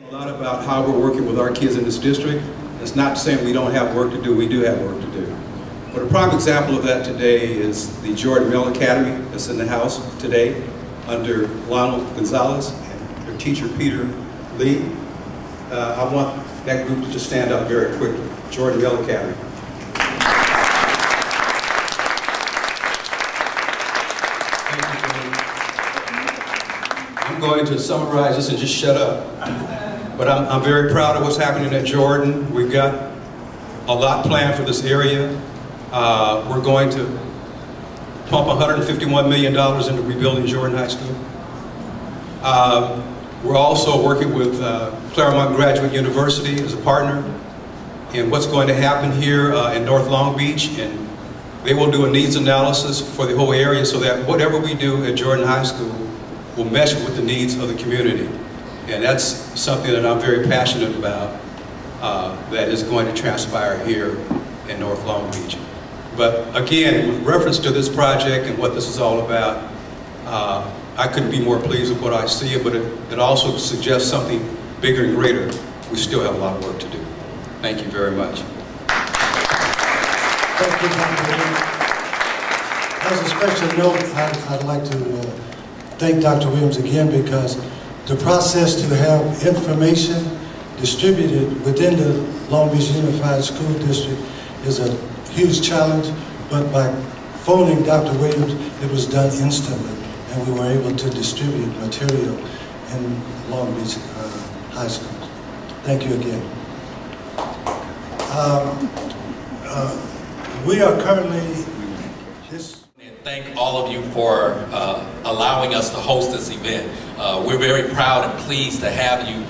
A lot about how we're working with our kids in this district. It's not saying we don't have work to do, we do have work to do. But a prime example of that today is the Jordan Male Academy that's in the house today under Lionel Gonzalez and their teacher Peter Lee. I want that group to just stand up very quickly. Jordan Male Academy. I'm going to summarize this and just shut up. But I'm very proud of what's happening at Jordan. We've got a lot planned for this area. We're going to pump $151 million into rebuilding Jordan High School. We're also working with Claremont Graduate University as a partner in what's going to happen here in North Long Beach, and they will do a needs analysis for the whole area so that whatever we do at Jordan High School will mesh with the needs of the community. And that's something that I'm very passionate about that is going to transpire here in North Long Beach. But again, with reference to this project and what this is all about, I couldn't be more pleased with what I see, but it also suggests something bigger and greater. We still have a lot of work to do. Thank you very much. Thank you, Dr. Williams. As a special note, I'd like to thank Dr. Williams again, because the process to have information distributed within the Long Beach Unified School District is a huge challenge, but by phoning Dr. Williams, it was done instantly, and we were able to distribute material in Long Beach High School. Thank you again. We are currently And thank all of you for allowing us to host this event. We're very proud and pleased to have you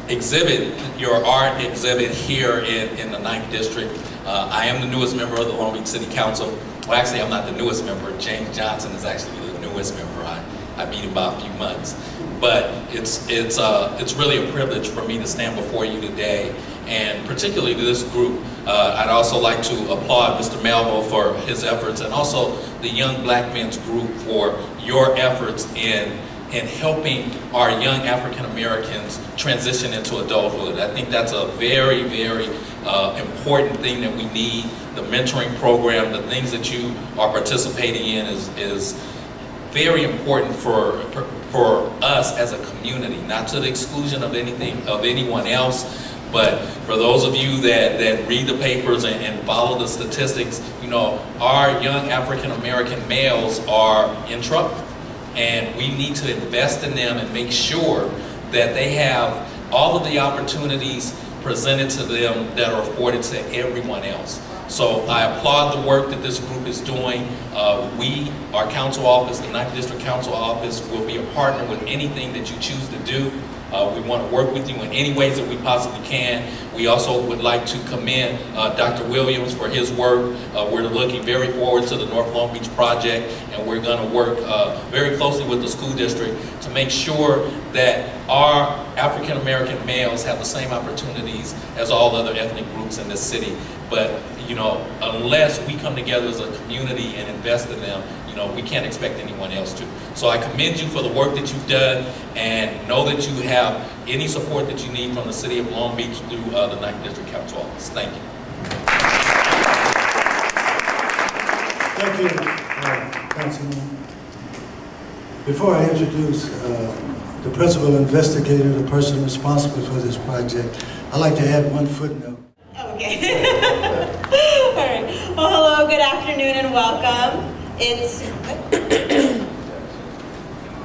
exhibit your art exhibit here in the 9th District. I am the newest member of the Long Beach City Council. Well, actually, I'm not the newest member. James Johnson is actually the newest member. I meet him by a few months. But it's really a privilege for me to stand before you today, and particularly to this group. I'd also like to applaud Mr. Melville for his efforts, and also the Young Black Men's Group for your efforts in helping our young African Americans transition into adulthood. I think that's a very, very important thing that we need. The mentoring program, the things that you are participating in is very important for us as a community, not to the exclusion of anyone else. But for those of you that read the papers and follow the statistics, you know, our young African American males are in trouble. And we need to invest in them and make sure that they have all of the opportunities presented to them that are afforded to everyone else. So I applaud the work that this group is doing. Our council office, the 9th District Council Office, will be a partner with anything that you choose to do. We want to work with you in any ways that we possibly can. We also would like to commend Dr. Williams for his work. We're looking very forward to the North Long Beach project, and we're going to work very closely with the school district to make sure that our African American males have the same opportunities as all other ethnic groups in this city. But, you know, unless we come together as a community and invest in them, you know, we can't expect anyone else to. So I commend you for the work that you've done, and know that you have any support that you need from the City of Long Beach through the 9th District Council Office. Thank you. Thank you, Councilman. Before I introduce the principal investigator, the person responsible for this project, I'd like to add one footnote. Okay. All right. Well, hello, good afternoon, and welcome.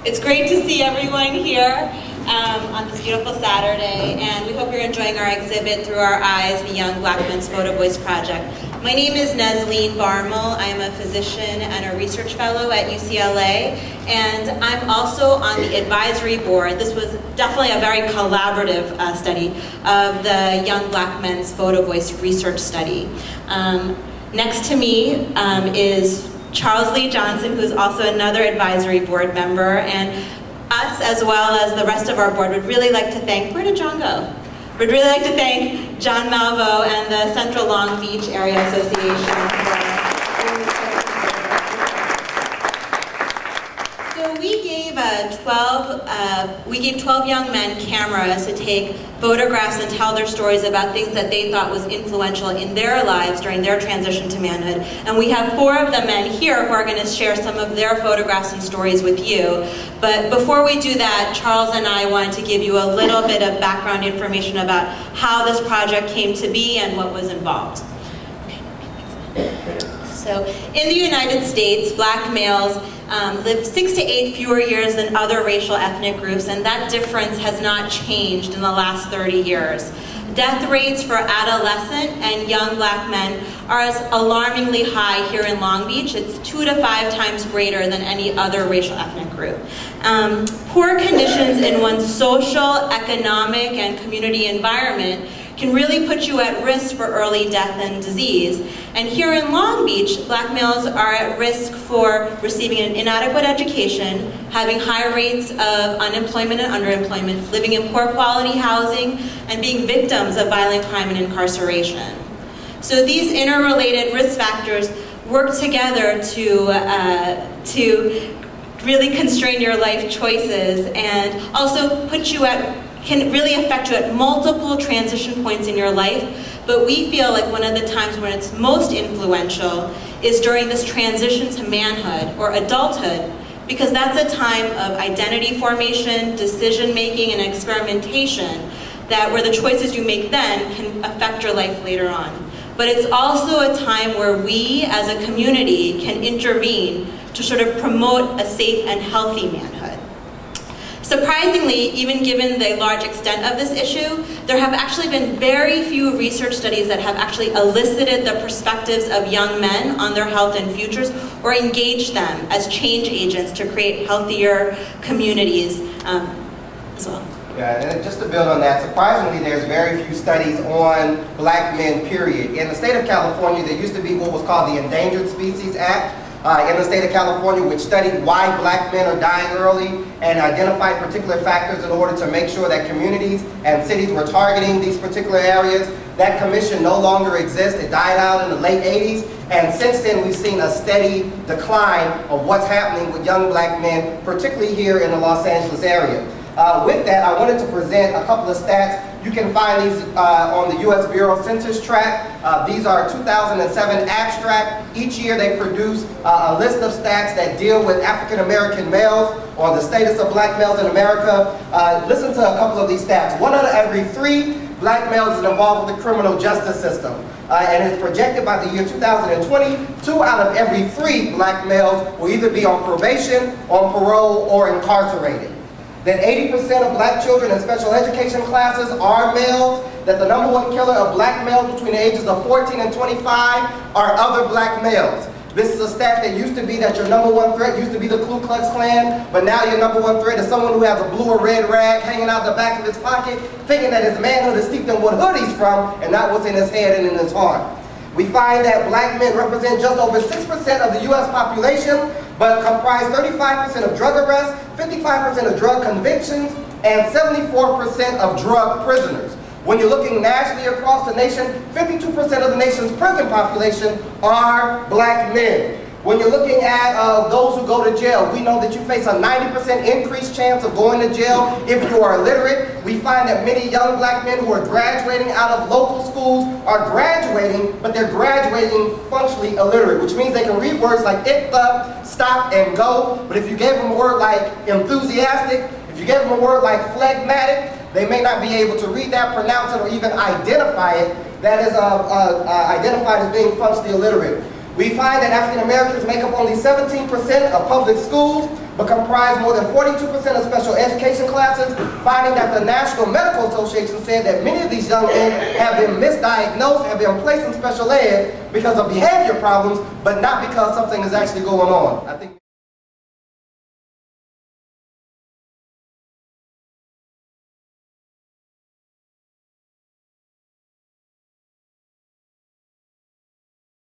It's great to see everyone here on this beautiful Saturday, and we hope you're enjoying our exhibit, Through Our Eyes, the Young Black Men's Photovoice Project. My name is Nesleen Barmel. I'm a physician and a research fellow at UCLA, and I'm also on the advisory board. This was definitely a very collaborative study of the Young Black Men's Photovoice research study. Next to me is Charles Lee Johnson, who's also another advisory board member, and us, as well as the rest of our board, would really like to thank, where did John go? We'd really like to thank John Malvo and the Central Long Beach Area Association. So we gave 12 young men cameras to take photographs and tell their stories about things that they thought was influential in their lives during their transition to manhood. And we have 4 of the men here who are going to share some of their photographs and stories with you. But before we do that, Charles and I wanted to give you a little bit of background information about how this project came to be and what was involved. So in the United States, black males live 6 to 8 fewer years than other racial ethnic groups, and that difference has not changed in the last 30 years. Death rates for adolescent and young black men are as alarmingly high here in Long Beach. It's 2 to 5 times greater than any other racial ethnic group. Poor conditions in one's social, economic, and community environment can really put you at risk for early death and disease. And here in Long Beach, black males are at risk for receiving an inadequate education, having high rates of unemployment and underemployment, living in poor quality housing, and being victims of violent crime and incarceration. So these interrelated risk factors work together to really constrain your life choices and also put you can really affect you at multiple transition points in your life, but we feel like one of the times when it's most influential is during this transition to manhood or adulthood, because that's a time of identity formation, decision making, and experimentation where the choices you make then can affect your life later on. But it's also a time where we as a community can intervene to sort of promote a safe and healthy manhood. Surprisingly, even given the large extent of this issue, there have actually been very few research studies that have actually elicited the perspectives of young men on their health and futures or engaged them as change agents to create healthier communities as well. Yeah, and just to build on that, surprisingly, there's very few studies on black men, period. In the state of California, there used to be what was called the Endangered Species Act, in the state of California, which studied why black men are dying early and identified particular factors in order to make sure that communities and cities were targeting these particular areas. That commission no longer exists. It died out in the late 80s, and since then we've seen a steady decline of what's happening with young black men, particularly here in the Los Angeles area. With that, I wanted to present a couple of stats. You can find these on the U.S. Bureau Census Tract. These are 2007 abstract. Each year they produce a list of stats that deal with African American males or the status of black males in America. Listen to a couple of these stats. 1 out of every 3 black males is involved with the criminal justice system. And it's projected by the year 2020, 2 out of every 3 black males will either be on probation, on parole, or incarcerated. That 80% of black children in special education classes are males, that the #1 killer of black males between the ages of 14 and 25 are other black males. This is a stat that used to be that your #1 threat used to be the Ku Klux Klan, but now your #1 threat is someone who has a blue or red rag hanging out the back of his pocket, thinking that his manhood is steeped in what hood he's from and not what's in his head and in his heart. We find that black men represent just over 6% of the U.S. population, but comprise 35% of drug arrests, 55% of drug convictions, and 74% of drug prisoners. When you're looking nationally across the nation, 52% of the nation's prison population are black men. When you're looking at those who go to jail, we know that you face a 90% increased chance of going to jail if you are illiterate. We find that many young black men who are graduating out of local schools are graduating, but they're graduating functionally illiterate, which means they can read words like "ick-thup," "stop," and "go," but if you gave them a word like "enthusiastic," if you gave them a word like "phlegmatic," they may not be able to read that, pronounce it, or even identify it. That is identified as being functionally illiterate. We find that African Americans make up only 17% of public schools, but comprise more than 42% of special education classes, finding that the National Medical Association said that many of these young men have been misdiagnosed, have been placed in special ed because of behavior problems, but not because something is actually going on. I think